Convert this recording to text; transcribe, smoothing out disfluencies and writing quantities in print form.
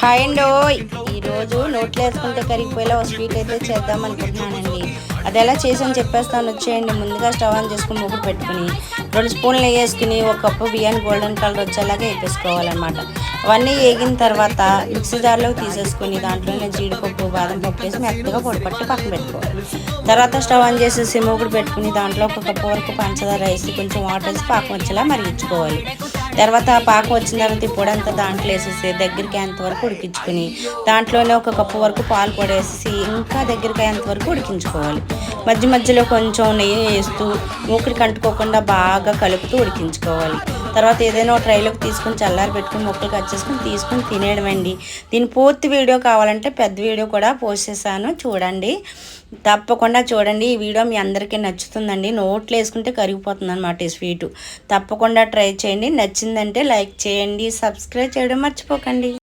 Hi అండి. ఈరోజు నోట్లో వేసుకుంటే కరిగిపోయేలా ఒక స్వీట్ అయితే చేద్దాం అనుకుంటున్నానండి. అది ఎలా చేసాను చెప్పేస్తాను, వచ్చేయండి. ముందుగా స్టవ్ ఆన్ చేసుకుని మూకుడు పెట్టుకుని 2 స్పూన్లు నెయ్యి వేసుకుని ఒక కప్పు బియ్యాన్ని గోల్డెన్ కలర్ వచ్చేలాగా వేపేసుకోవాలన్నమాట. అవన్నీ వేగిన తర్వాత మిక్సీ జార్లోకి తీసేసుకుని దాంట్లోనే జీడిపప్పు బాదం పప్పు వేసి మెత్తగా పొడి పట్టి పక్కన పెట్టుకోవాలి. తర్వాత స్టవ్ ఆన్ చేసేసి మూకుడు పెట్టుకుని దాంట్లో ఒక కప్పు వరకు పంచదార వేసి కొంచెం వాటర్ వేసి పాకం వచ్చేలా మరిగించుకోవాలి. తర్వాత పాకం వచ్చిన తర్వాత ఈ పొడి అంతా దాంట్లో వేసేసి దగ్గరికి అయ్యేంత వరకు ఉడికించుకుని దాంట్లోనే ఒక కప్పు వరకు పాలు పొడి వేసి ఇంకా దగ్గరికి అయ్యేంత వరకు ఉడికించుకోవాలి. మధ్య మధ్యలో కొంచెం నెయ్యి వేస్తూ మూకుడికి అంటుకోకుండా బాగా కలుపుతూ ఉడికించుకోవాలి. తర్వాత ఏదైనా ఒక ట్రైలోకి తీసుకుని చల్లారి పెట్టుకుని ముక్కలు కట్ చేసుకుని తీసుకుని తినేయడమండి. దీని పూర్తి వీడియో కావాలంటే పెద్ద వీడియో కూడా పోస్ట్ చేశాను, చూడండి. తప్పకుండా చూడండి. ఈ వీడియో మీ అందరికీ నచ్చుతుందండి. నోట్లో వేసుకుంటే కరిగిపోతుంది అనమాట ఈ స్వీటు. తప్పకుండా ట్రై చేయండి. నచ్చిందంటే లైక్ చేయండి, సబ్స్క్రైబ్ చేయడం మర్చిపోకండి.